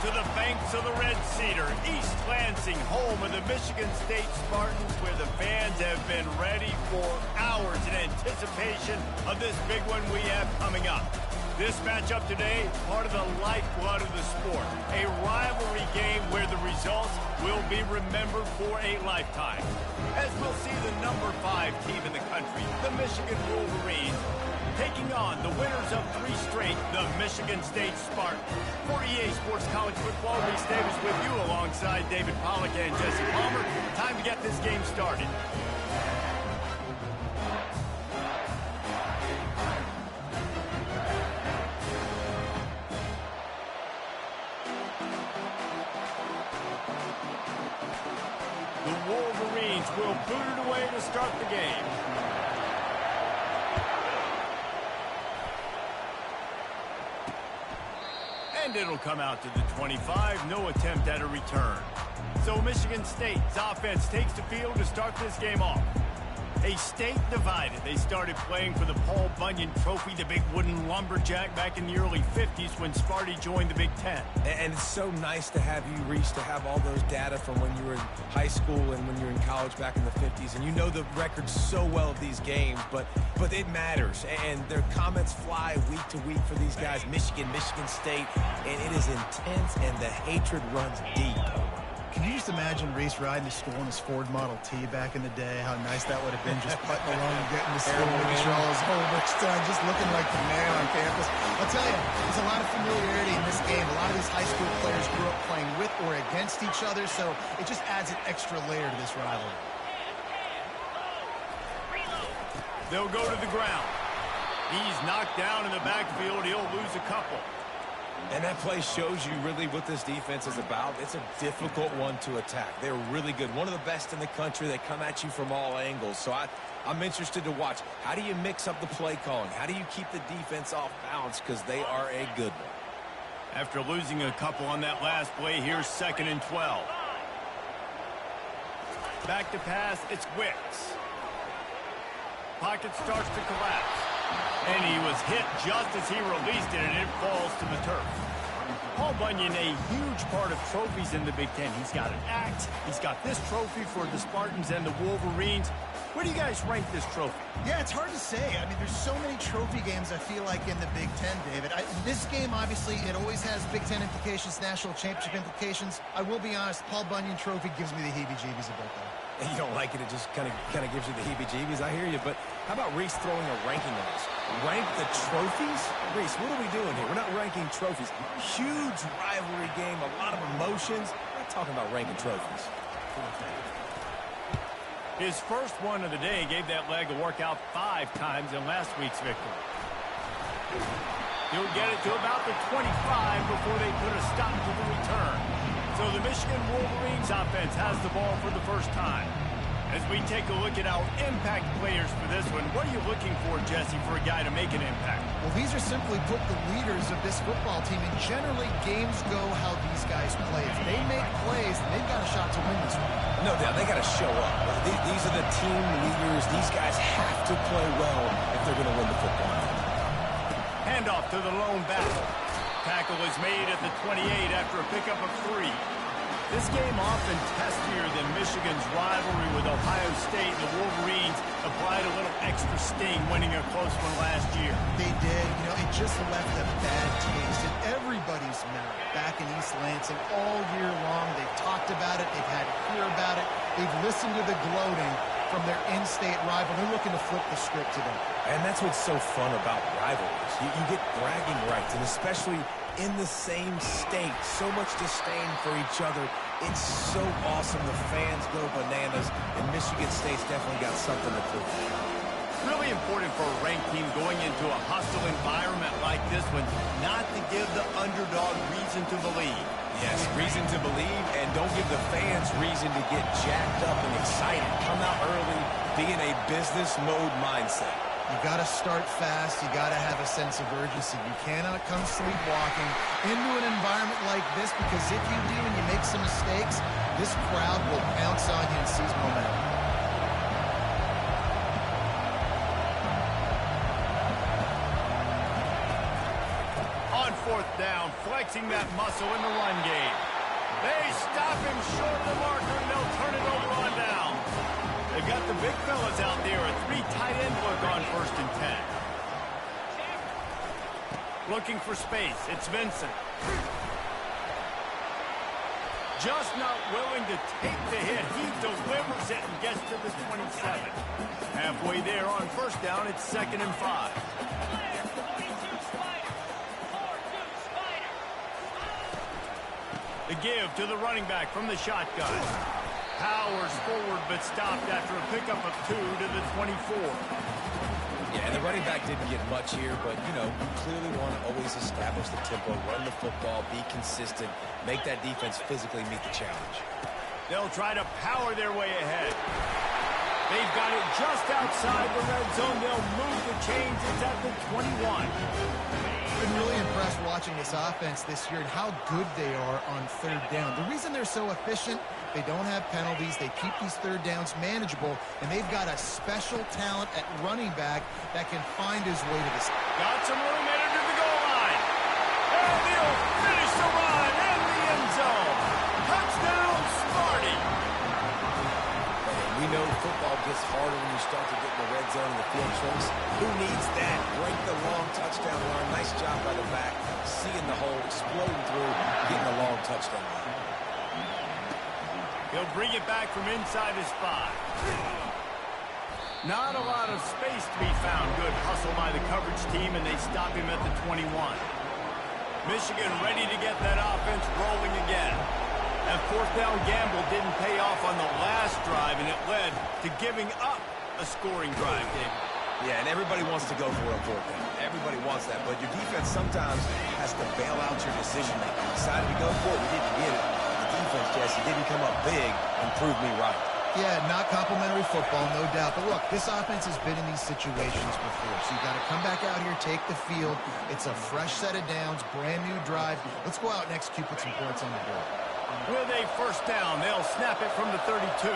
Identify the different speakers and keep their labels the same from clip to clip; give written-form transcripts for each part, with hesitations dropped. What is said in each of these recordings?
Speaker 1: to the banks of the Red Cedar, East Lansing, home of the Michigan State Spartans, where the fans have been ready for hours in anticipation of this big one we have coming up. This matchup today, part of the lifeblood of the sport, a rivalry game where the results will be remembered for a lifetime. As we'll see the number 5 team in the country, the Michigan Wolverines, taking on the winners of 3 straight, the Michigan State Spartans. For EA Sports College Football, Reese Davis with you alongside David Pollack and Jesse Palmer. Time to get this game started. The Wolverines will boot it away to start the game. And it'll come out to the 25, no attempt at a return. So Michigan State's offense takes the field to start this game off. A state divided. They started playing for the Paul Bunyan Trophy, the big wooden lumberjack, back in the early 50s when Sparty joined the Big Ten.
Speaker 2: And it's so nice to have you, Reese, to have all those data from when you were in high school and when you were in college back in the 50s. And you know the records so well of these games, but it matters. And their comments fly week to week for these guys, Michigan, Michigan State, and it is intense and the hatred runs deep.
Speaker 3: Can you just imagine Reese riding to school in his Ford Model T back in the day? How nice that would have been, just putting along and getting to school, making sure all his homework's done, just looking like the man on campus. I'll tell you, there's a lot of familiarity in this game. A lot of these high school players grew up playing with or against each other, so it just adds an extra layer to this rivalry.
Speaker 1: They'll go to the ground. He's knocked down in the backfield. He'll lose a couple.
Speaker 2: And that play shows you really what this defense is about. It's a difficult one to attack. They're really good. One of the best in the country. They come at you from all angles. So I'm interested to watch. How do you mix up the play calling? How do you keep the defense off balance? Because they are a good one.
Speaker 1: After losing a couple on that last play, here's 2nd and 12. Back to pass, it's Wicks. Pocket starts to collapse. And he was hit just as he released it, and it falls to the turf. Paul Bunyan, a huge part of trophies in the Big Ten. He's got an axe. He's got this trophy for the Spartans and the Wolverines. Where do you guys rank this trophy?
Speaker 3: Yeah, it's hard to say. I mean, there's so many trophy games, I feel like, in the Big Ten, David. This game, obviously, it always has Big Ten implications, national championship implications. I will be honest, Paul Bunyan Trophy gives me the heebie-jeebies a bit, though.
Speaker 2: You don't like it, it just kind of gives you the heebie-jeebies. I hear you, but how about Reese throwing a ranking on us? Rank the trophies? Reese, what are we doing here? We're not ranking trophies. Huge rivalry game, a lot of emotions. We're not talking about ranking trophies.
Speaker 1: His first one of the day gave that leg a workout 5 times in last week's victory. He'll get it to about the 25 before they put a stop to the return. So the Michigan Wolverines offense has the ball for the first time. As we take a look at our impact players for this one, what are you looking for, Jesse, for a guy to make an impact?
Speaker 3: Well, these are simply put the leaders of this football team, and generally games go how these guys play. If they make plays, they've got a shot to win this one.
Speaker 2: No doubt, they got to show up. These are the team leaders. These guys have to play well if they're going to win the football game.
Speaker 1: Handoff to the lone back. Tackle is made at the 28 after a pickup of 3. This game often testier than Michigan's rivalry with Ohio State. The Wolverines applied a little extra sting, winning a close one last year.
Speaker 3: They did. You know, it just left a bad taste in everybody's mouth back in East Lansing all year long. They've talked about it. They've had to hear about it. They've listened to the gloating from their in-state rival. They're looking to flip the script today.
Speaker 2: And that's what's so fun about rivalries. You get bragging rights, and especially in the same state, so much disdain for each other. It's so awesome. The fans go bananas, and Michigan State's definitely got something to prove.
Speaker 1: Really important for a ranked team going into a hostile environment like this one, not to give the underdog reason to believe.
Speaker 2: Yes, reason to believe, and don't give the fans reason to get jacked up and excited. Come out early, be in a business mode mindset.
Speaker 3: You got to start fast. You got to have a sense of urgency. You cannot come sleepwalking into an environment like this, because if you do and you make some mistakes, this crowd will pounce on you and seize momentum.
Speaker 1: On 4th down, flexing that muscle in the run game. They stop him short of the marker, and they'll turn it over on down. They've got the big fellas out there, a 3 tight end look on 1st and 10. Looking for space, it's Vincent. Just not willing to take the hit. He delivers it and gets to the 27. Halfway there on 1st down, it's 2nd and 5. The give to the running back from the shotgun. Powers forward but stopped after a pickup of 2 to the 24.
Speaker 2: Yeah, and the running back didn't get much here, but, you know, you clearly want to always establish the tempo, run the football, be consistent, make that defense physically meet the challenge.
Speaker 1: They'll try to power their way ahead. They've got it just outside the red zone. They'll move the chains. It's at the 21.
Speaker 3: I've been really impressed watching this offense this year and how good they are on 3rd down. The reason they're so efficient, they don't have penalties. They keep these 3rd downs manageable, and they've got a special talent at running back that can find his way to this.
Speaker 1: Got some room headed to the goal line. And they'll finish the run in the end zone. Touchdown, Sparty.
Speaker 2: We know football gets harder when you start to get in the red zone and the field shrinks. Who needs that? Break the long touchdown run. Nice job by the back. Seeing the hole, exploding through, getting a long touchdown run.
Speaker 1: He'll bring it back from inside his 5. Not a lot of space to be found. Good hustle by the coverage team, and they stop him at the 21. Michigan ready to get that offense rolling again. That 4th down gamble didn't pay off on the last drive, and it led to giving up a scoring drive, David.
Speaker 2: Yeah, and everybody wants to go for a 4th down. Everybody wants that, but your defense sometimes has to bail out your decision-making. You decided to go for it, we didn't get it. The defense, Jesse, didn't come up big and prove me right.
Speaker 3: Yeah, not complimentary football, no doubt. But look, this offense has been in these situations before. So you got to come back out here, take the field. It's a fresh set of downs, brand new drive. Let's go out and execute, put some points on the board.
Speaker 1: With a 1st down, they'll snap it from the 32.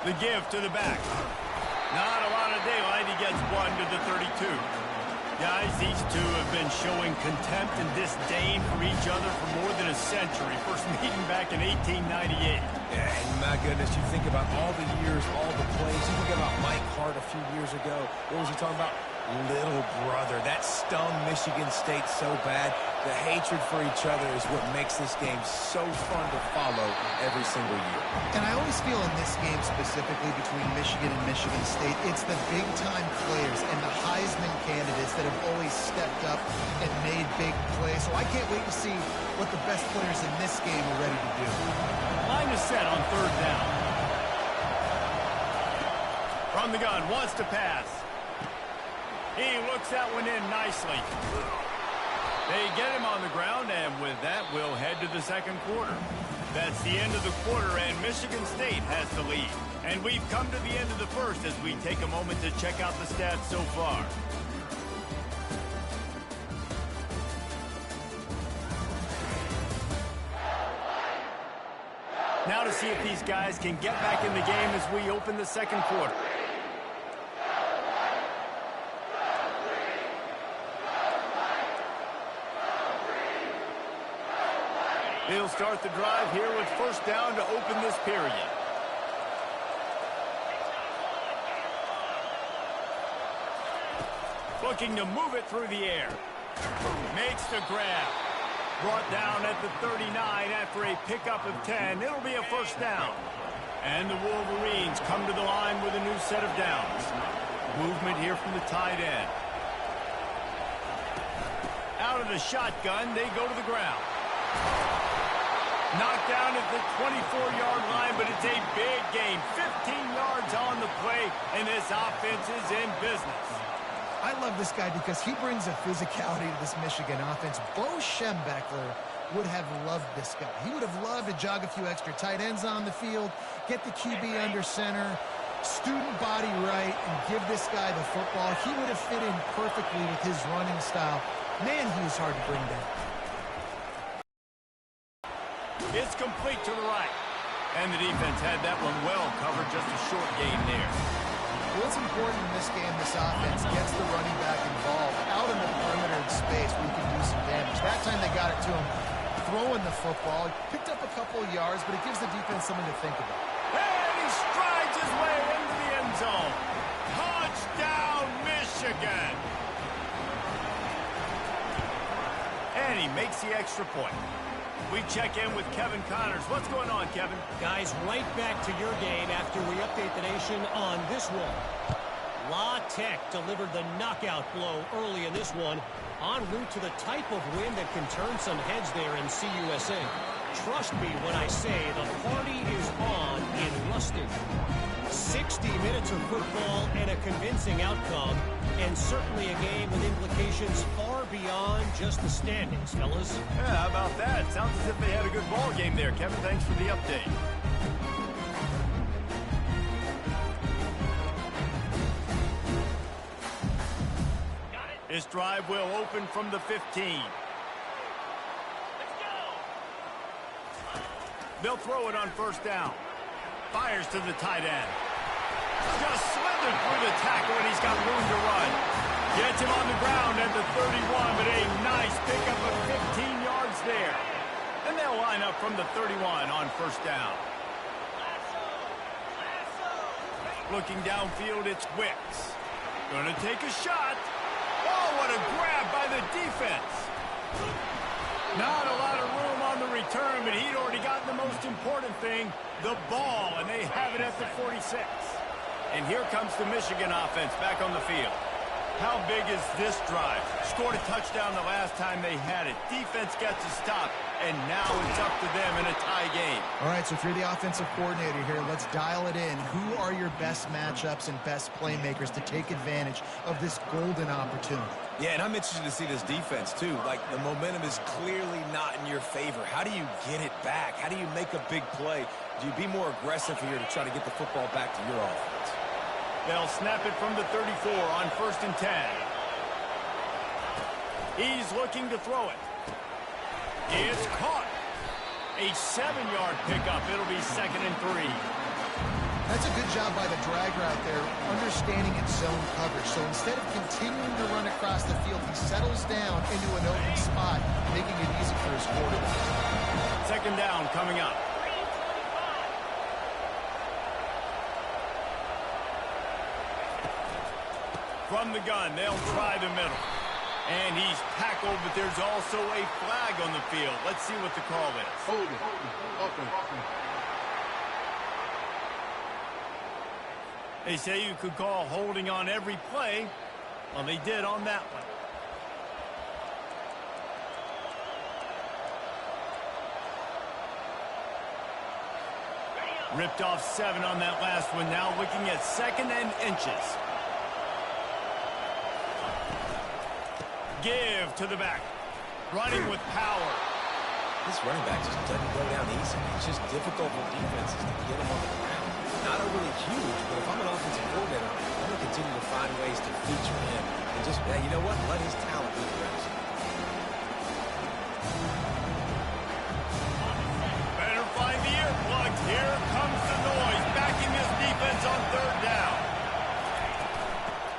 Speaker 1: The give to the back. Not a lot of daylight. He gets 1 to the 32. Guys, these two have been showing contempt and disdain for each other for more than a century. First meeting back in 1898.
Speaker 2: Yeah, and my goodness, you think about all the years, all the plays. You think about Mike Hart a few years ago. What was he talking about? Little brother. That stung Michigan State so bad. The hatred for each other is what makes this game so fun to follow every single year.
Speaker 3: And I always feel in this game specifically between Michigan and Michigan State, it's the big-time players and the Heisman candidates that have always stepped up and made big plays. So I can't wait to see what the best players in this game are ready to do.
Speaker 1: Line is set on 3rd down. From the gun, wants to pass. He looks that one in nicely. They get him on the ground, and with that, we'll head to the 2nd quarter. That's the end of the quarter, and Michigan State has the lead. And we've come to the end of the 1st as we take a moment to check out the stats so far. Now to see if these guys can get back in the game as we open the 2nd quarter. They'll start the drive here with 1st down to open this period. Looking to move it through the air. Makes the grab. Brought down at the 39 after a pickup of 10. It'll be a 1st down. And the Wolverines come to the line with a new set of downs. Movement here from the tight end. Out of the shotgun, they go to the ground. Knocked down at the 24-yard line, but it's a big gain. 15 yards on the play, and this offense is in business.
Speaker 3: I love this guy because he brings a physicality to this Michigan offense. Bo Schembechler would have loved this guy. He would have loved to jog a few extra tight ends on the field, get the QB under center, student body right, and give this guy the football. He would have fit in perfectly with his running style. Man, he was hard to bring down.
Speaker 1: It's complete to the right. And the defense had that one well covered, just a short gain there.
Speaker 3: What's important in this game, this offense gets the running back involved out in the perimeter in space where you can do some damage. That time they got it to him throwing the football. He picked up a couple of yards, but it gives the defense something to think about.
Speaker 1: And he strides his way into the end zone. Touchdown, Michigan! And he makes the extra point. We check in with Kevin Connors. What's going on, Kevin?
Speaker 4: Guys, right back to your game after we update the nation on this one. La Tech delivered the knockout blow early in this one, en route to the type of win that can turn some heads there in CUSA. Trust me when I say the party is on in Ruston. 60 minutes of football and a convincing outcome, and certainly a game with implications far beyond just the standings, fellas.
Speaker 1: Yeah, how about that? Sounds as if they had a good ball game there. Kevin, thanks for the update. This drive will open from the 15. They'll throw it on first down. Fires to the tight end. Just slithered through the tackle, and he's got room to run. Gets him on the ground at the 31, but a nice pickup of 15 yards there. And they'll line up from the 31 on first down. Looking downfield, it's Wicks. Gonna take a shot. Oh, what a grab by the defense. Not a lot of room on the return, but he'd already gotten the most important thing, the ball, and they have it at the 46. And here comes the Michigan offense back on the field. How big is this drive? Scored a touchdown the last time they had it. Defense gets a stop, and now it's up to them in a tie game.
Speaker 3: All right, so if you're the offensive coordinator here, let's dial it in. Who are your best matchups and best playmakers to take advantage of this golden opportunity?
Speaker 2: Yeah, and I'm interested to see this defense, too. Like, the momentum is clearly not in your favor. How do you get it back? How do you make a big play? Do you be more aggressive here to try to get the football back to your offense?
Speaker 1: They'll snap it from the 34 on first and 10. He's looking to throw it. It's caught. A 7-yard pickup. It'll be 2nd and 3.
Speaker 3: That's a good job by the dragger out there, understanding its zone coverage. So instead of continuing to run across the field, he settles down into an open spot, making it easy for his quarterback.
Speaker 1: 2nd down coming up. From the gun, they'll try the middle. And he's tackled, but there's also a flag on the field. Let's see what the call is.
Speaker 5: Hold it. Open.
Speaker 1: They say you could call holding on every play. Well, they did on that one. Ripped off 7 on that last one. Now looking at 2nd and inches. Give to the back. Running with power.
Speaker 2: This running back just doesn't go down easy. It's just difficult for defenses to get him on the ground. Not overly huge, but if I'm an offensive coordinator, I'm going to continue to find ways to feature him. And just, you know what? Let his talent be the rest.
Speaker 1: Better find the earplugs. Here comes the noise. Backing this defense on 3rd down.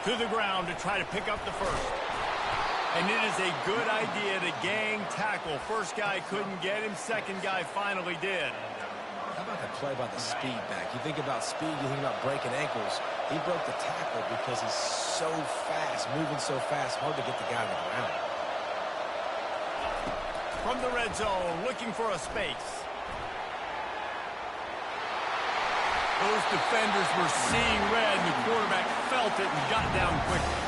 Speaker 1: To the ground to try to pick up the first. And it is a good idea to gang tackle. First guy couldn't get him. Second guy finally did.
Speaker 2: How about the play by the speed back? You think about speed, you think about breaking ankles. He broke the tackle because he's so fast, moving so fast, hard to get the guy on the ground.
Speaker 1: From the red zone, looking for a space. Those defenders were seeing red, and the quarterback felt it and got down quickly.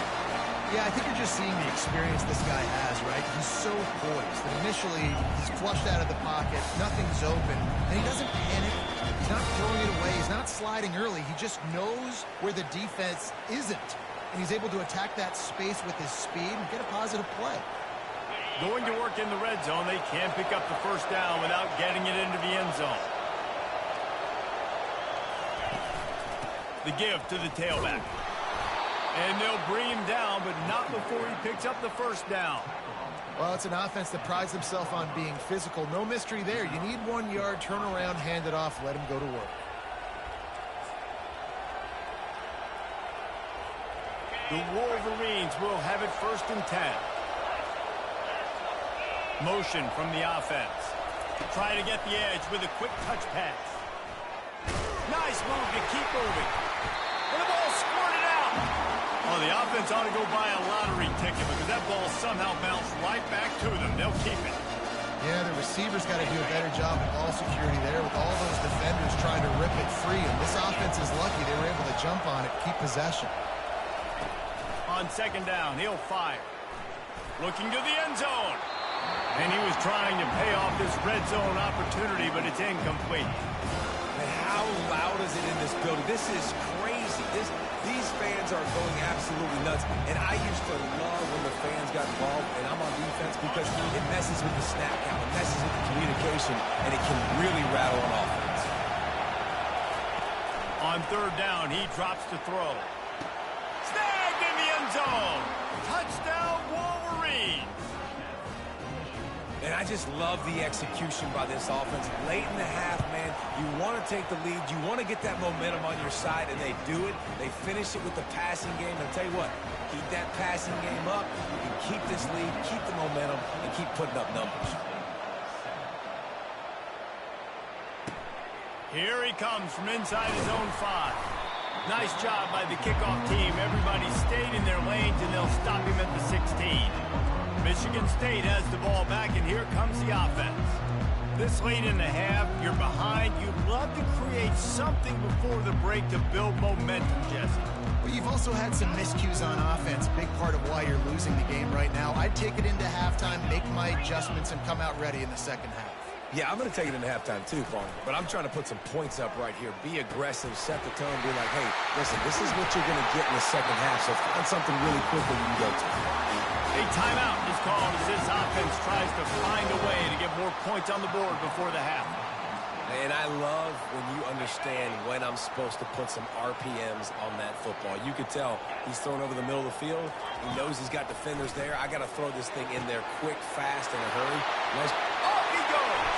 Speaker 3: Yeah, I think you're just seeing the experience this guy has, right? He's so poised that initially he's flushed out of the pocket, nothing's open, and he doesn't panic. He's not throwing it away. He's not sliding early. He just knows where the defense isn't, and he's able to attack that space with his speed and get a positive play.
Speaker 1: Going to work in the red zone, they can't pick up the first down without getting it into the end zone. The give to the tailback. And they'll bring him down, but not before he picks up the first down.
Speaker 3: Well, it's an offense that prides themselves on being physical. No mystery there. You need 1 yard, turn around, hand it off, let them go to work.
Speaker 1: The Wolverines will have it 1st and 10. Motion from the offense. Try to get the edge with a quick touch pass. Nice move to keep moving. And the ball squirted out. Oh, the offense ought to go buy a lottery ticket because that ball somehow bounced right back to them. They'll keep it.
Speaker 3: Yeah, the receivers got to do a better job of ball security there with all those defenders trying to rip it free. And this offense is lucky they were able to jump on it, keep possession.
Speaker 1: On 2nd down, he'll fire. Looking to the end zone. And he was trying to pay off this red zone opportunity, but it's incomplete.
Speaker 2: And how loud is it in this building? This is crazy. These fans are going absolutely nuts. And I used to love when the fans got involved, and I'm on defense because it messes with the snap count, it messes with the communication, and it can really rattle an offense.
Speaker 1: On 3rd down, he drops to throw. Snagged in the end zone. Touchdown, Wolverines.
Speaker 2: And I just love the execution by this offense. Late in the half, man, you want to take the lead. You want to get that momentum on your side, and they do it. They finish it with the passing game. And I'll tell you what, keep that passing game up. You can keep this lead, keep the momentum, and keep putting up numbers.
Speaker 1: Here he comes from inside his own 5. Nice job by the kickoff team. Everybody stayed in their lanes, and they'll stop him at the 16. Michigan State has the ball back, and here comes the offense. This late in the half, you're behind. You'd love to create something before the break to build momentum, Jesse.
Speaker 3: Well, you've also had some miscues on offense. Big part of why you're losing the game right now. I'd take it into halftime, make my adjustments, and come out ready in the 2nd half.
Speaker 2: Yeah, I'm going to take it into halftime too, Paul. But I'm trying to put some points up right here. Be aggressive, set the tone, be like, hey, listen, this is what you're going to get in the 2nd half, so find something really quick that you can go to.
Speaker 1: A timeout is called as this offense tries to find a way to get more points on the board before the half.
Speaker 2: And I love when you understand when I'm supposed to put some RPMs on that football. You could tell he's thrown over the middle of the field. He knows he's got defenders there. I got to throw this thing in there quick, fast, in a hurry. Nice.
Speaker 1: Off he goes.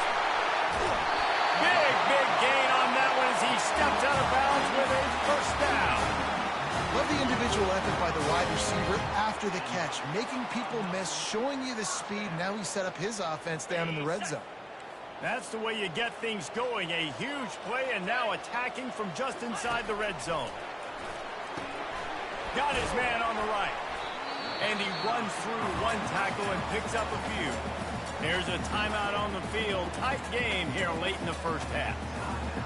Speaker 1: Big gain on that one as he steps out of bounds with a 1st down.
Speaker 3: Love the individual effort by the wide receiver after the catch, making people miss, showing you the speed. Now he set up his offense down in the red zone.
Speaker 1: That's the way you get things going. A huge play, and now attacking from just inside the red zone. Got his man on the right. And he runs through 1 tackle and picks up a few. There's a timeout on the field. Tight game here late in the 1st half.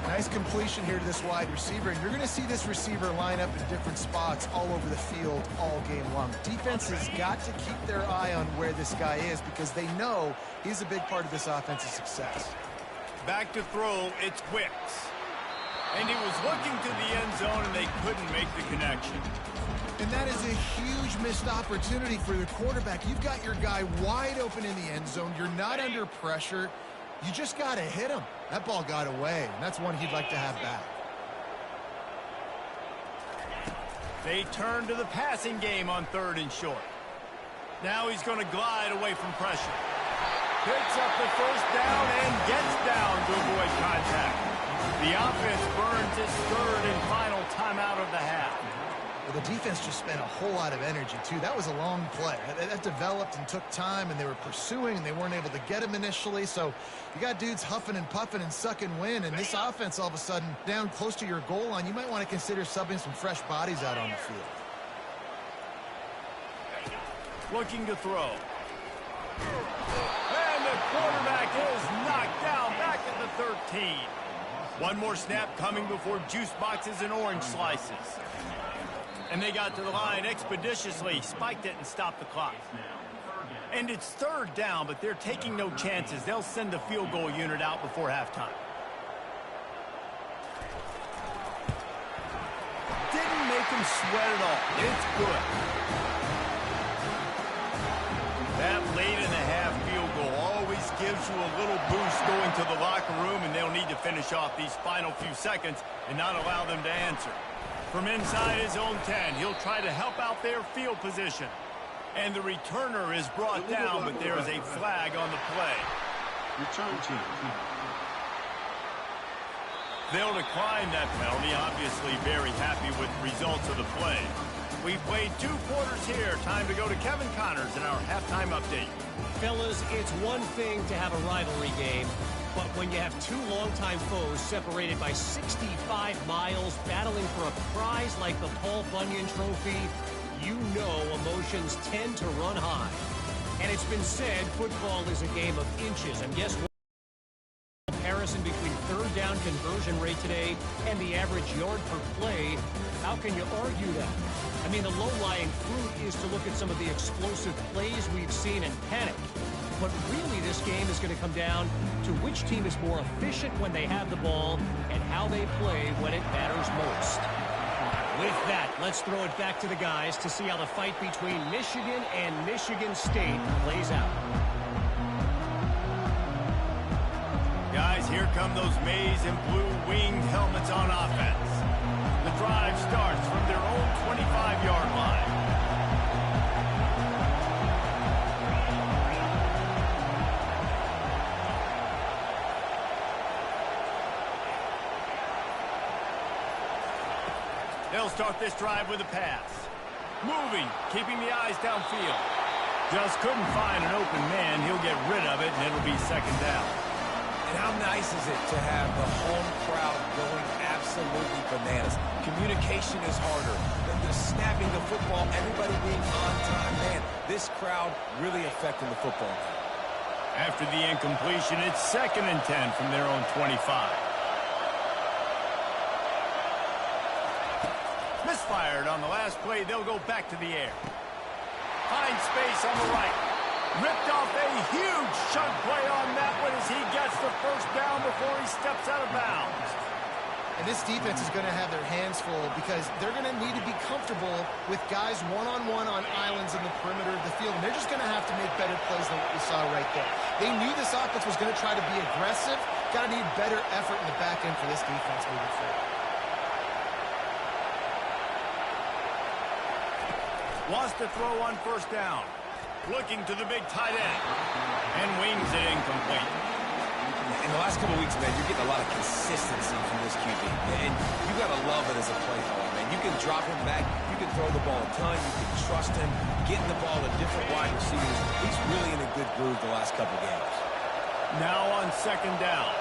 Speaker 3: Nice completion here to this wide receiver, and you're going to see this receiver line up in different spots all over the field all game long. Defense has got to keep their eye on where this guy is because they know he's a big part of this offense's success.
Speaker 1: Back to throw, it's Wicks. And he was looking to the end zone, and they couldn't make the connection.
Speaker 3: And that is a huge missed opportunity for the quarterback. You've got your guy wide open in the end zone. You're not under pressure. You just got to hit him. That ball got away, and that's one he'd like to have back.
Speaker 1: They turn to the passing game on 3rd and short. Now he's going to glide away from pressure. Picks up the 1st down and gets down to avoid contact. The offense burns its 3rd and final timeout of the half.
Speaker 3: Well, the defense just spent a whole lot of energy, too. That was a long play. That developed and took time, and they were pursuing, and they weren't able to get him initially. So you got dudes huffing and puffing and sucking wind, and this offense all of a sudden down close to your goal line. You might want to consider subbing some fresh bodies out on the field.
Speaker 1: Looking to throw. And the quarterback is knocked down back at the 13. One more snap coming before juice boxes and orange slices. And they got to the line expeditiously, spiked it, and stopped the clock. And it's 3rd down, but they're taking no chances. They'll send the field goal unit out before halftime. Didn't make him sweat at all. It's good. That late in the half field goal always gives you a little boost going to the locker room, and they'll need to finish off these final few seconds and not allow them to answer. From inside his own 10, he'll try to help out their field position. And the returner is brought down, but there is a flag on the play.
Speaker 5: Return team.
Speaker 1: They'll decline that penalty, obviously very happy with the results of the play. We played 2 quarters here. Time to go to Kevin Connors in our halftime update.
Speaker 4: Fellas, it's one thing to have a rivalry game, but when you have 2 longtime foes separated by 65 miles battling for a prize like the Paul Bunyan Trophy, you know emotions tend to run high. And it's been said football is a game of inches, and guess what? Comparison between third down conversion rate today and the average yard per play, how can you argue that? I mean, the low-lying fruit is to look at some of the explosive plays we've seen and panic. But really, this game is going to come down to which team is more efficient when they have the ball and how they play when it matters most. With that, let's throw it back to the guys to see how the fight between Michigan and Michigan State plays out.
Speaker 1: Guys, here come those maize and blue winged helmets on offense. The drive starts from their own 25-yard line. They'll start this drive with a pass. Moving, keeping the eyes downfield. Just couldn't find an open man. He'll get rid of it, and it'll be second down.
Speaker 2: And how nice is it to have the home crowd going absolutely bananas? Communication is harder than just snapping the football, everybody being on time. Man, this crowd really affecting the football.
Speaker 1: After the incompletion, it's 2nd and 10 from their own 25. Misfired on the last play. They'll go back to the air. Find space on the right. Ripped off a huge chunk play on that one as he gets the first down before he steps out of bounds.
Speaker 3: And this defense is going to have their hands full because they're going to need to be comfortable with guys one-on-one on islands in the perimeter of the field. And they're just going to have to make better plays than what we saw right there. They knew this offense was going to try to be aggressive. Got to need better effort in the back end for this defense moving forward.
Speaker 1: Wants to throw on first down. Looking to the big tight end. And wings it incomplete.
Speaker 2: In the last couple of weeks, man, you're getting a lot of consistency from this QB. And you got to love it as a play caller, man. You can drop him back. You can throw the ball a ton. You can trust him. Getting the ball to different wide receivers. He's really in a good groove the last couple of games.
Speaker 1: Now on second down.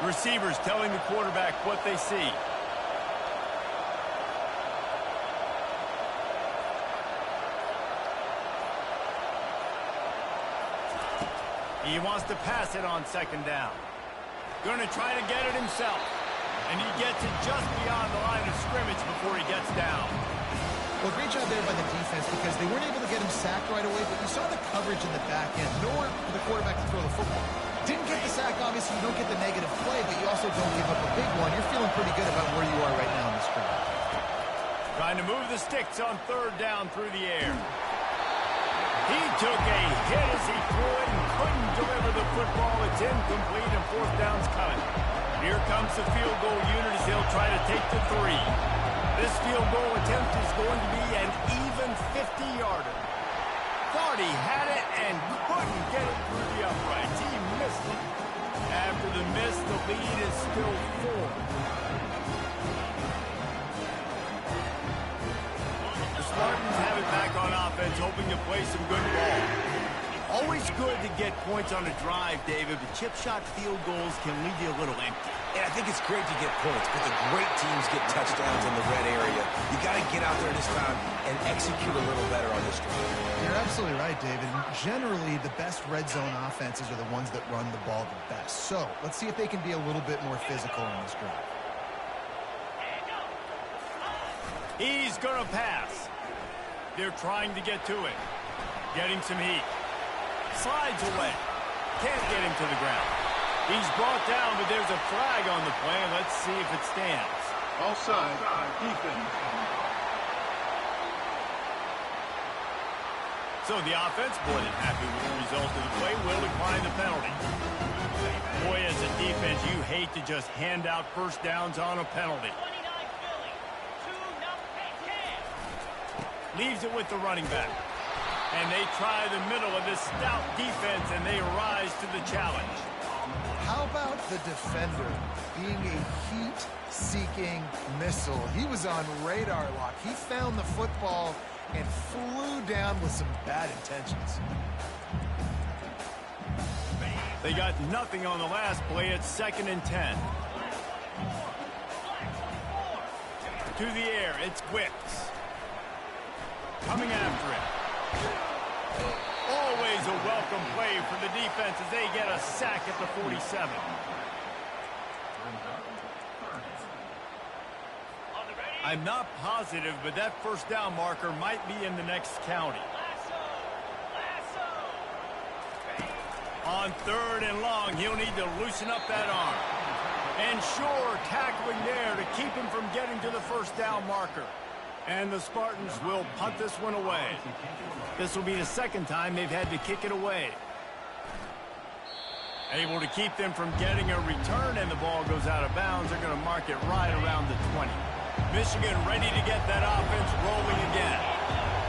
Speaker 1: Receivers telling the quarterback what they see. He wants to pass it on second down. Going to try to get it himself. And he gets it just beyond the line of scrimmage before he gets down.
Speaker 3: Well, great job there by the defense because they weren't able to get him sacked right away, but you saw the coverage in the back end. Nowhere for the quarterback to throw the football. Didn't get the sack, obviously. You don't get the negative play, but you also don't give up a big one. You're feeling pretty good about where you are right now in this drive.
Speaker 1: Trying to move the sticks on third down through the air. He took a hit as he threw it and couldn't deliver the football. It's incomplete and fourth down's coming. Here comes the field goal unit as he'll try to take the 3. This field goal attempt is going to be an even 50-yarder. Thought he had it and couldn't get it through the uprights. He missed it. After the miss, the lead is still 4. The Spartans have it back on offense, hoping to play some good ball. Always good to get points on a drive, David, but chip shot field goals can leave you a little empty.
Speaker 2: And I think it's great to get points, but the great teams get touchdowns in the red area. You got to get out there this time and execute a little better on this drive.
Speaker 3: You're absolutely right, David. Generally, the best red zone offenses are the ones that run the ball the best. So let's see if they can be a little bit more physical in this drive.
Speaker 1: He's going to pass. They're trying to get to it. Getting some heat. Slides away. Can't get him to the ground. He's brought down, but there's a flag on the play. Let's see if it stands.
Speaker 5: Offside, defense.
Speaker 1: So the offense, more than happy with the result of the play, will decline the penalty. Boy, as a defense, you hate hate to just hand out first downs on a penalty. Leaves it with the running back. And they try the middle of this stout defense, and they rise to the challenge.
Speaker 3: How about the defender being a heat-seeking missile? He was on radar lock. He found the football and flew down with some bad intentions.
Speaker 1: They got nothing on the last play. It's 2nd and 10. To the air, it's Wicks. Coming after it. Always a welcome play for the defense as they get a sack at the 47. I'm not positive, but that first down marker might be in the next county. On 3rd and long, he'll need to loosen up that arm. And sure, tackling there to keep him from getting to the first down marker. And the Spartans will punt this one away. This will be the 2nd time they've had to kick it away. Able to keep them from getting a return, and the ball goes out of bounds. They're going to mark it right around the 20. Michigan ready to get that offense rolling again.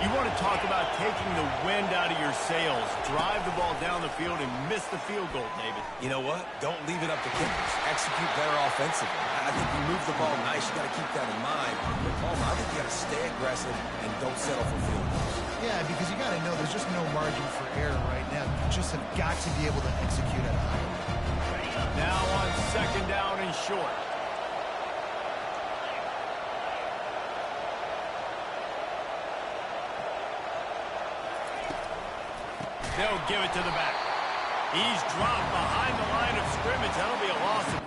Speaker 1: You want to talk about taking the wind out of your sails. Drive the ball down the field and miss the field goal, David.
Speaker 2: You know what? Don't leave it up to kickers. Execute better offensively. I think you move the ball nice. You got to keep that in mind. But Palmer, I think you got to stay aggressive and don't settle for field goals.
Speaker 3: Yeah, because you got to know there's just no margin for error right now. You just have got to be able to execute at a high level.
Speaker 1: Now on 2nd down and short. They'll give it to the back. He's dropped behind the line of scrimmage. That'll be a loss of...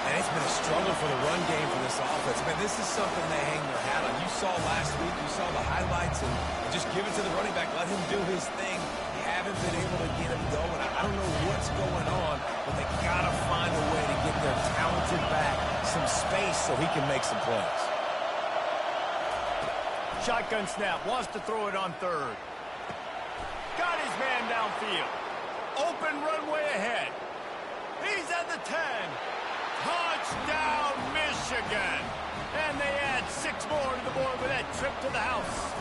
Speaker 2: And it's been a struggle for the run game for this offense. Man, this is something they hang their hat on. You saw last week, you saw the highlights, and just give it to the running back. Let him do his thing. Haven't been able to get him going. I don't know what's going on, but they got to find a way to get their talented back some space so he can make some plays.
Speaker 1: Shotgun snap. Wants to throw it on 3rd. Got his man downfield. Open runway ahead. He's at the 10. Touchdown, Michigan. And they add 6 more to the board with that trip to the house.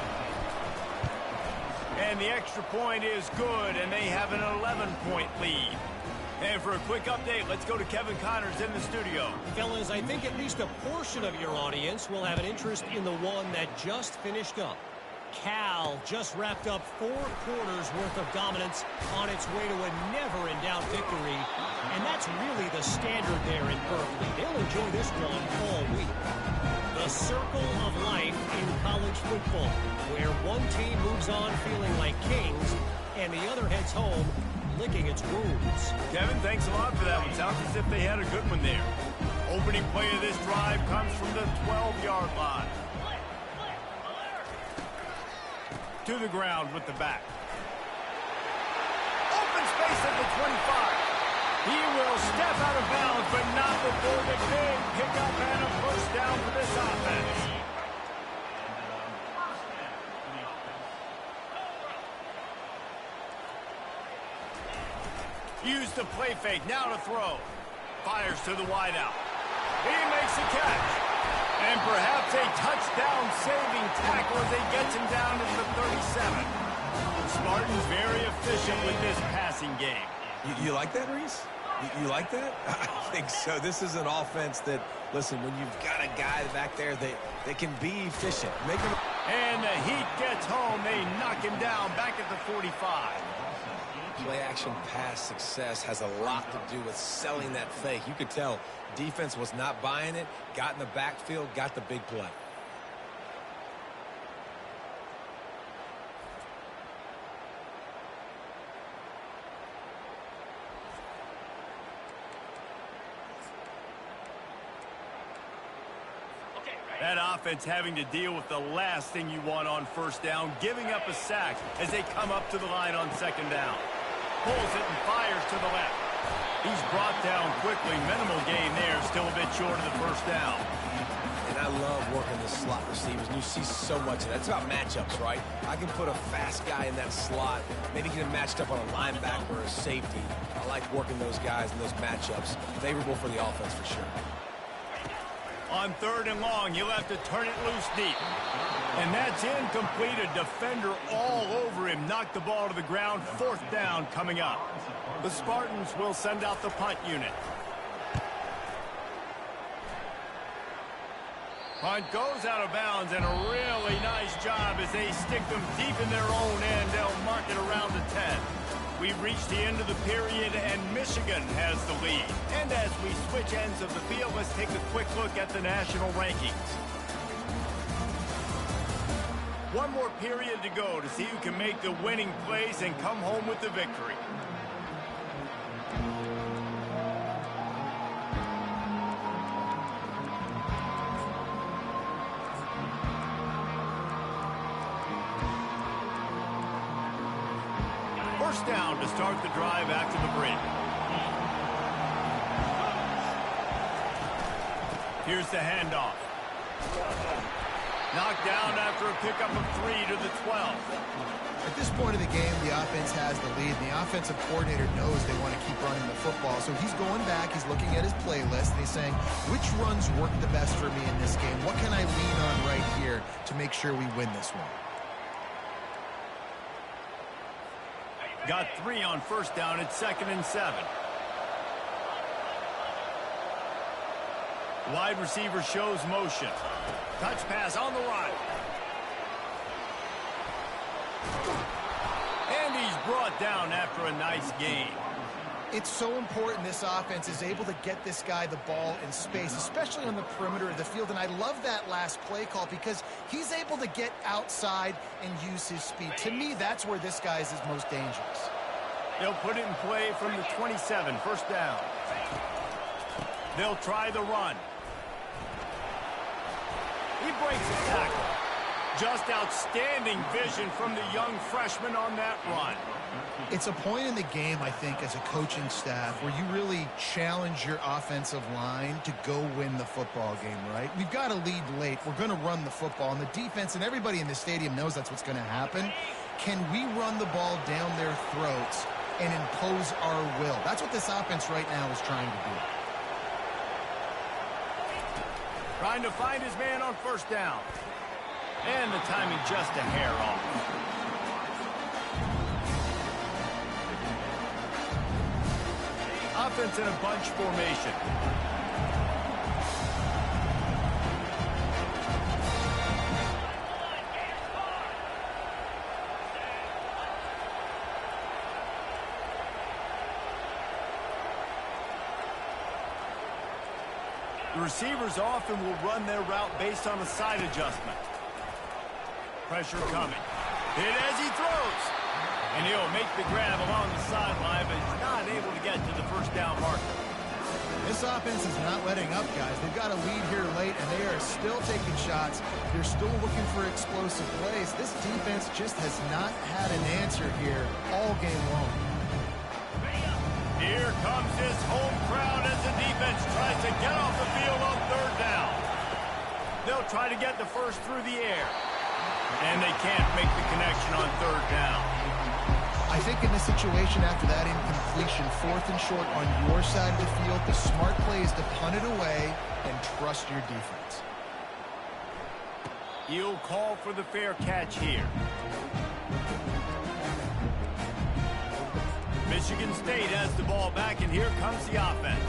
Speaker 1: And the extra point is good, and they have an 11-point lead. And for a quick update, let's go to Kevin Connors in the studio.
Speaker 4: Fellas, I think at least a portion of your audience will have an interest in the one that just finished up. Cal just wrapped up 4 quarters worth of dominance on its way to a never-in-doubt victory. And that's really the standard there in Berkeley. They'll enjoy this one all week. The circle of life in college football, where one team moves on feeling like kings and the other heads home licking its wounds.
Speaker 1: Kevin, thanks a lot for that one. Sounds as if they had a good one there. Opening play of this drive comes from the 12-yard line. To the ground with the back. Open space at the 25. He will step out of bounds, but not before the big pickup and a first down for this offense. Use the play fake, now to throw. Fires to the wideout. He makes a catch. And perhaps a touchdown-saving tackle as he gets him down to the 37. Spartans very efficient with this passing game.
Speaker 2: You like that, Reese? You like that? I think so. This is an offense that, listen, when you've got a guy back there, they can be efficient.
Speaker 1: And the Heat gets home. They knock him down back at the 45.
Speaker 2: Play-action pass success has a lot to do with selling that fake. You could tell defense was not buying it, got in the backfield, got the big play.
Speaker 1: That offense having to deal with the last thing you want on first down, giving up a sack as they come up to the line on 2nd down. Pulls it and fires to the left. He's brought down quickly. Minimal gain there. Still a bit short of the first down.
Speaker 2: And I love working the slot receivers, and you see so much of that. It's about matchups, right? I can put a fast guy in that slot, maybe get him matched up on a linebacker or a safety. I like working those guys in those matchups. Favorable for the offense for sure.
Speaker 1: On 3rd and long, he'll have to turn it loose deep. And that's incomplete. A defender all over him. Knocked the ball to the ground. 4th down coming up. The Spartans will send out the punt unit. Punt goes out of bounds, and a really nice job as they stick them deep in their own end. They'll mark it around the 10. We've reached the end of the period, and Michigan has the lead. And as we switch ends of the field, let's take a quick look at the national rankings. One more period to go to see who can make the winning plays and come home with the victory. First down to start the drive after the break. Here's the handoff. Knocked down after a pickup of 3 to the 12.
Speaker 3: At this point of the game, the offense has the lead, and the offensive coordinator knows they want to keep running the football. So he's going back, he's looking at his playlist, and he's saying, which runs work the best for me in this game? What can I lean on right here to make sure we win this one?
Speaker 1: Got 3 on first down at 2nd and 7. Wide receiver shows motion. Touch pass on the right. And he's brought down after a nice gain.
Speaker 3: It's so important this offense is able to get this guy the ball in space, especially on the perimeter of the field. And I love that last play call because he's able to get outside and use his speed. To me, that's where this guy is his most dangerous.
Speaker 1: They'll put it in play from the 27, first down. They'll try the run. He breaks the tackle. Just outstanding vision from the young freshman on that run.
Speaker 3: It's a point in the game, I think, as a coaching staff where you really challenge your offensive line to go win the football game, right? We've got to lead late. We're going to run the football. And the defense and everybody in the stadium knows that's what's going to happen. Can we run the ball down their throats and impose our will? That's what this offense right now is trying to do.
Speaker 1: Trying to find his man on first down. And the timing just a hair off. Offense in a bunch formation. The receivers often will run their route based on a side adjustment. Pressure coming. Hit as he throws. And he'll make the grab along the sideline, but he's not able to get to the first down marker.
Speaker 3: This offense is not letting up, guys. They've got a lead here late, and they are still taking shots. They're still looking for explosive plays. This defense just has not had an answer here all game long.
Speaker 1: Here comes this home crowd as the defense tries to get off the field on third down. They'll try to get the first through the air. And they can't make the connection on third down.
Speaker 3: I think in this situation after that incompletion, 4th and short on your side of the field, the smart play is to punt it away and trust your defense.
Speaker 1: He'll call for the fair catch here. Michigan State has the ball back, and here comes the offense.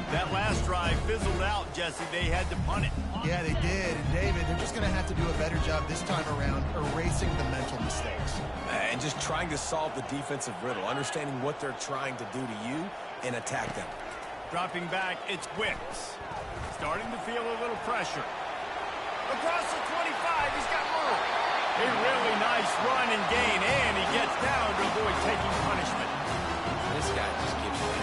Speaker 1: That last drive fizzled out, Jesse. They had to punt it.
Speaker 3: Yeah, they did. And, David, they're just going to have to do a better job this time around erasing the mental mistakes.
Speaker 2: And just trying to solve the defensive riddle, understanding what they're trying to do to you and attack them.
Speaker 1: Dropping back, it's Wicks. Starting to feel a little pressure. Across the 25, he's got room. A really nice run and gain, and he gets down to avoid taking punishment.
Speaker 2: This guy just gives you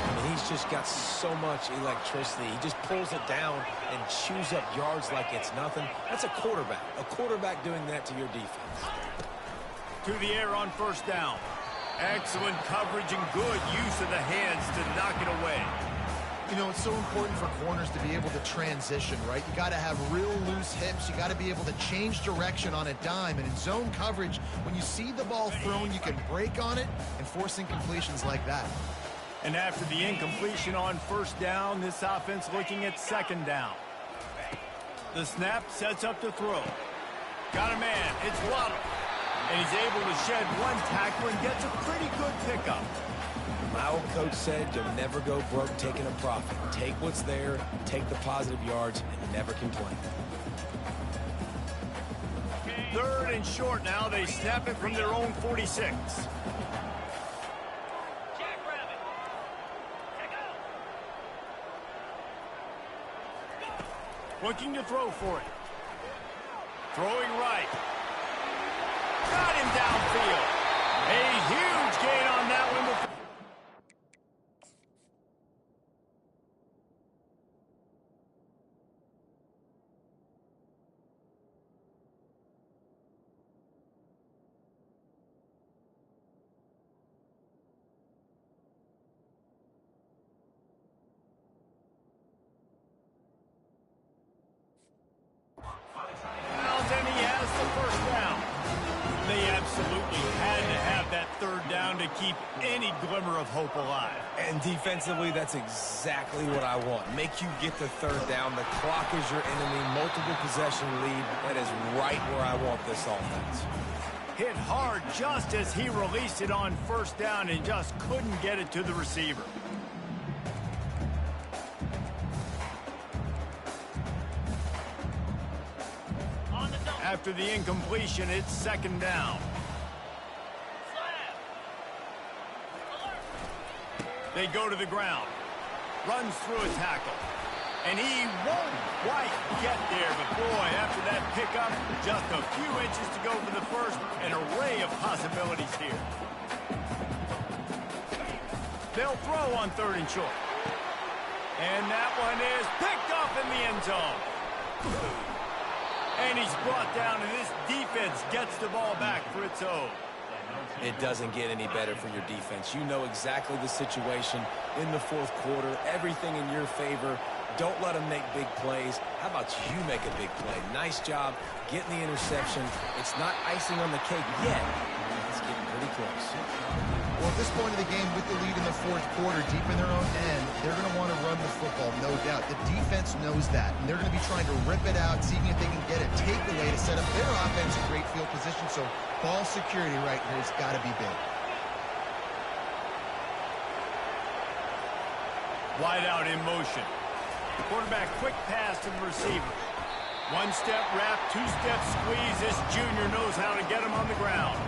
Speaker 2: I mean, he's just got so much electricity. He just pulls it down and chews up yards like it's nothing. That's a quarterback. A quarterback doing that to your defense.
Speaker 1: To the air on first down. Excellent coverage and good use of the hands to knock it away.
Speaker 3: You know, it's so important for corners to be able to transition, right? You got to have real loose hips. You got to be able to change direction on a dime. And in zone coverage, when you see the ball thrown, you can break on it and force incompletions like that.
Speaker 1: And after the incompletion on first down, this offense looking at second down. The snap sets up the throw. Got a man. It's Waddle. And he's able to shed one tackler and gets a pretty good pickup.
Speaker 2: My old coach said you'll never go broke taking a profit. Take what's there, take the positive yards, and never complain.
Speaker 1: Third and short now. They snap it from their own 46. Looking to throw for it. Throwing right. Got him downfield. A huge gain on that one. And he has the first down. They absolutely had to have that third down to keep any glimmer of hope alive.
Speaker 2: And defensively, that's exactly what I want. Make you get the third down. The clock is your enemy. Multiple possession lead. That is right where I want this offense.
Speaker 1: Hit hard just as he released it on first down and just couldn't get it to the receiver. After the incompletion, it's second down. They go to the ground. Runs through a tackle. And he won't quite get there. But boy, after that pickup, just a few inches to go for the first. An array of possibilities here. They'll throw on third and short. And that one is picked up in the end zone. And he's brought down, and this defense gets the ball back for its own.
Speaker 2: It doesn't get any better for your defense. You know exactly the situation in the fourth quarter. Everything in your favor. Don't let them make big plays. How about you make a big play? Nice job getting the interception. It's not icing on the cake yet. It's getting pretty close.
Speaker 3: Well, at this point of the game, with the lead in the fourth quarter, deep in their own end, they're going to want to run the football, no doubt. The defense knows that, and they're going to be trying to rip it out, seeing if they can get a takeaway to set up their offense in great field position. So ball security right here has got to be big.
Speaker 1: Wide out in motion. The quarterback quick pass to the receiver. One-step wrap, two-step squeeze. This junior knows how to get him on the ground.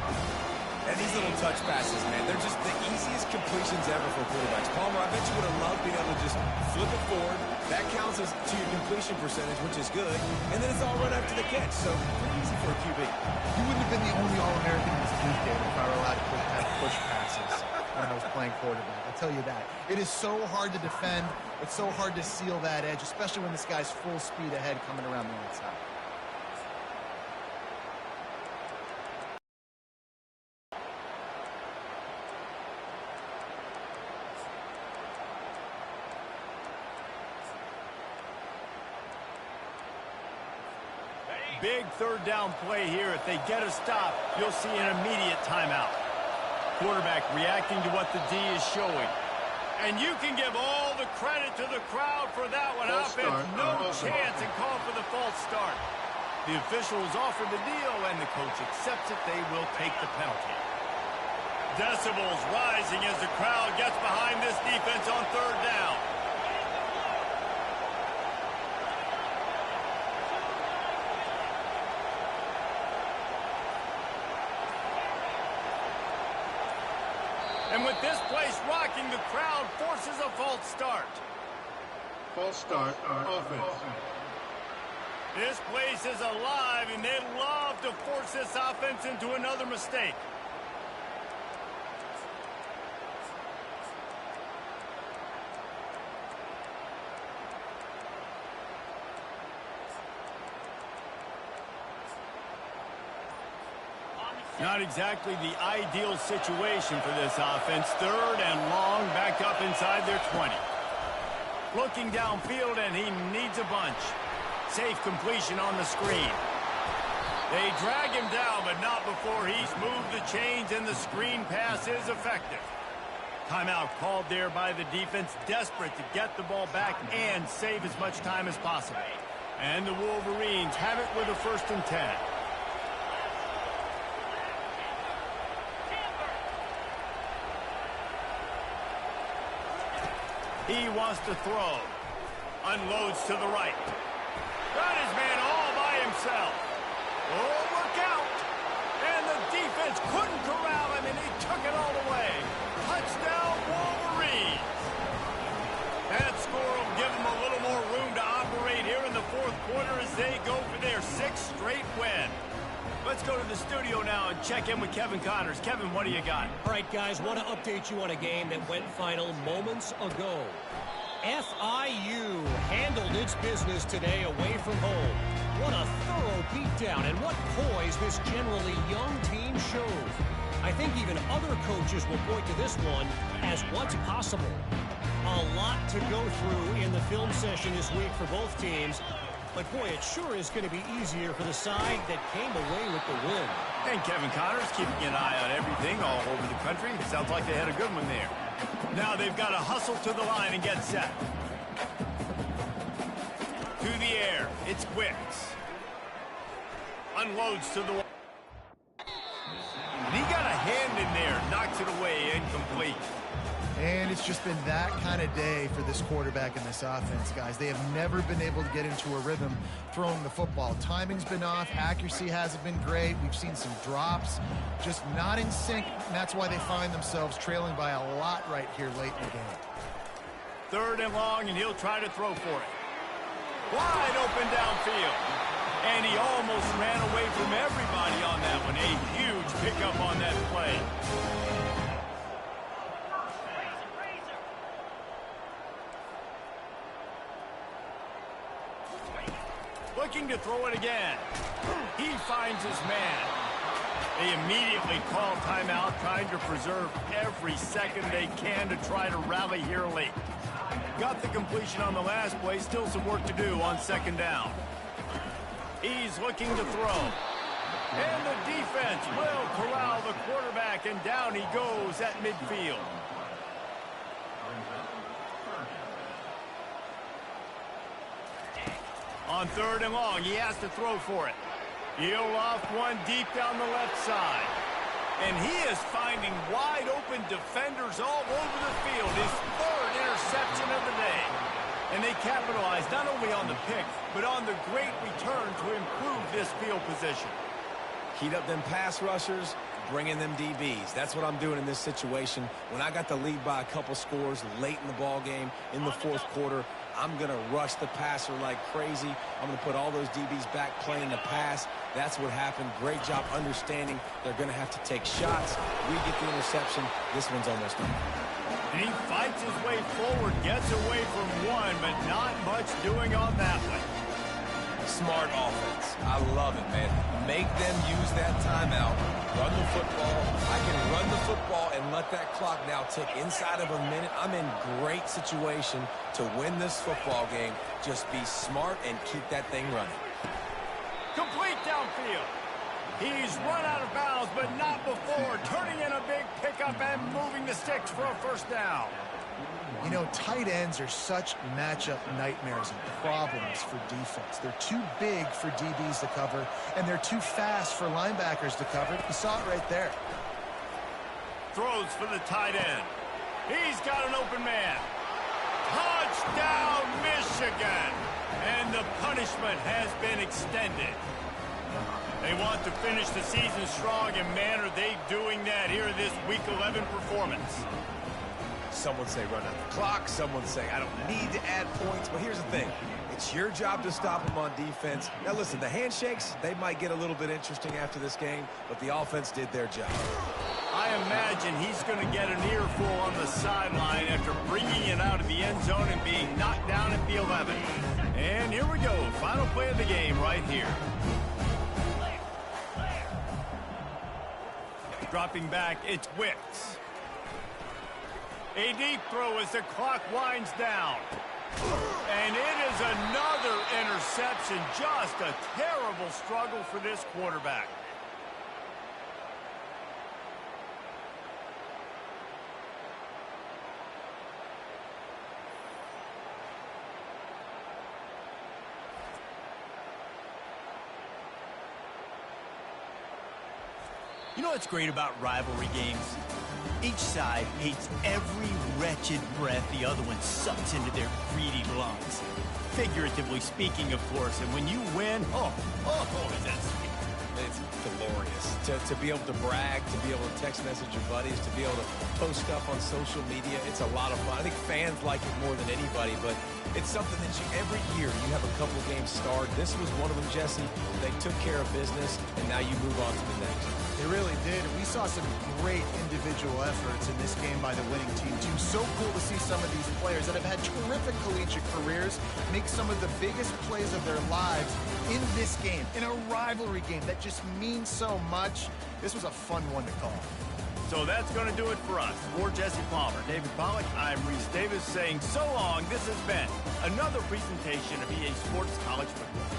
Speaker 2: And these little touch passes, man, they're just the easiest completions ever for quarterbacks. Palmer, I bet you would have loved being able to just flip it forward. That counts as to your completion percentage, which is good. And then it's all right up to the catch. So pretty easy for a QB.
Speaker 3: You wouldn't have been the only All-American in this youth game if I were allowed to have push passes when I was playing quarterback. I'll tell you that. It is so hard to defend. It's so hard to seal that edge, especially when this guy's full speed ahead coming around the outside.
Speaker 1: Big third down play here. If they get a stop, you'll see an immediate timeout. Quarterback reacting to what the D is showing. And you can give all the credit to the crowd for that one. Offense, no chance, and call for the false start. The officials offer the deal, and the coach accepts it. They will take the penalty. Decibels rising as the crowd gets behind this defense on third down. And with this place rocking, the crowd forces a false start.
Speaker 5: False start, offense.
Speaker 1: This place is alive, and they love to force this offense into another mistake. Not exactly the ideal situation for this offense. 3rd and long, back up inside their 20. Looking downfield, and he needs a bunch. Safe completion on the screen. They drag him down, but not before he's moved the chains, and the screen pass is effective. Timeout called there by the defense, desperate to get the ball back and save as much time as possible. And the Wolverines have it with a 1st and 10. He wants to throw. Unloads to the right. Got his man all by himself. Oh, look out. And the defense couldn't corral him, and he took it all the way. Touchdown, Wolverines. That score will give them a little more room to operate here in the 4th quarter as they go for their 6th straight win. Let's go to the studio now and check in with Kevin Connors. Kevin, what do you got?
Speaker 4: All right, guys, want to update you on a game that went final moments ago. FIU handled its business today away from home. What a thorough beatdown, and what poise this generally young team shows. I think even other coaches will point to this one as what's possible. A lot to go through in the film session this week for both teams. But, boy, it sure is going to be easier for the side that came away with the win.
Speaker 1: And Kevin Connors keeping an eye on everything all over the country. Sounds like they had a good one there. Now they've got to hustle to the line and get set. To the air. It's Wicks. Unloads to the... And he got a hand in there. Knocks it away. Incomplete.
Speaker 3: And it's just been that kind of day for this quarterback and this offense, guys. They have never been able to get into a rhythm throwing the football. Timing's been off. Accuracy hasn't been great. We've seen some drops. Just not in sync, and that's why they find themselves trailing by a lot right here late in the game.
Speaker 1: 3rd and long, and he'll try to throw for it. Wide open downfield. And he almost ran away from everybody on that one. A huge pickup on that play. Looking to throw it again. He finds his man. They immediately call timeout, trying to preserve every second they can to try to rally here late. Got the completion on the last play, still some work to do on 2nd down. He's looking to throw. And the defense will corral the quarterback, and down he goes at midfield. On 3rd and long, he has to throw for it. He'll loft one deep down the left side. And he is finding wide open defenders all over the field. His 3rd interception of the day. And they capitalize not only on the pick, but on the great return to improve this field position.
Speaker 2: Heat up them pass rushers, bring in them DBs. That's what I'm doing in this situation. When I got the lead by a couple scores late in the ball game in the 4th quarter, I'm going to rush the passer like crazy. I'm going to put all those DBs back playing the pass. That's what happened. Great job understanding they're going to have to take shots. We get the interception. This one's almost done.
Speaker 1: And he fights his way forward, gets away from one, but not much doing on that one.
Speaker 2: Smart offense. I love it, man. Make them use that timeout. Run the football. I can run the football and let that clock now tick inside of a minute. I'm in great situation to win this football game. Just be smart and keep that thing running.
Speaker 1: Complete downfield. He's run out of bounds, but not before. Turning in a big pickup and moving the sticks for a 1st down.
Speaker 3: You know, tight ends are such matchup nightmares and problems for defense. They're too big for DBs to cover, and they're too fast for linebackers to cover. You saw it right there.
Speaker 1: Throws for the tight end. He's got an open man. Touchdown, Michigan! And the punishment has been extended. They want to finish the season strong, and man, are they doing that here in this Week 11 performance.
Speaker 2: Some would say run out the clock. Some would say I don't need to add points. But here's the thing. It's your job to stop them on defense. Now, listen, the handshakes, they might get a little bit interesting after this game, but the offense did their job.
Speaker 1: I imagine he's going to get an earful on the sideline after bringing it out of the end zone and being knocked down at the 11. And here we go. Final play of the game right here. Dropping back, it's Wicks. A deep throw as the clock winds down. And it is another interception. Just a terrible struggle for this quarterback.
Speaker 6: You know what's great about rivalry games? Each side hates every wretched breath the other one sucks into their greedy lungs. Figuratively speaking, of course, and when you win, is that sweet.
Speaker 2: It's glorious. To be able to brag, to be able to text message your buddies, to be able to post stuff on social media, it's a lot of fun. I think fans like it more than anybody, but it's something that every year you have a couple games start. This was one of them, Jesse. They took care of business, and now you move on to the next.
Speaker 3: They really did. We saw some great individual efforts in this game by the winning team, too. So cool to see some of these players that have had terrific collegiate careers make some of the biggest plays of their lives in this game, in a rivalry game that just means so much. This was a fun one to call.
Speaker 1: So that's going to do it for us. For Jesse Palmer, David Pollack, I'm Reese Davis saying so long. This has been another presentation of EA Sports College Football.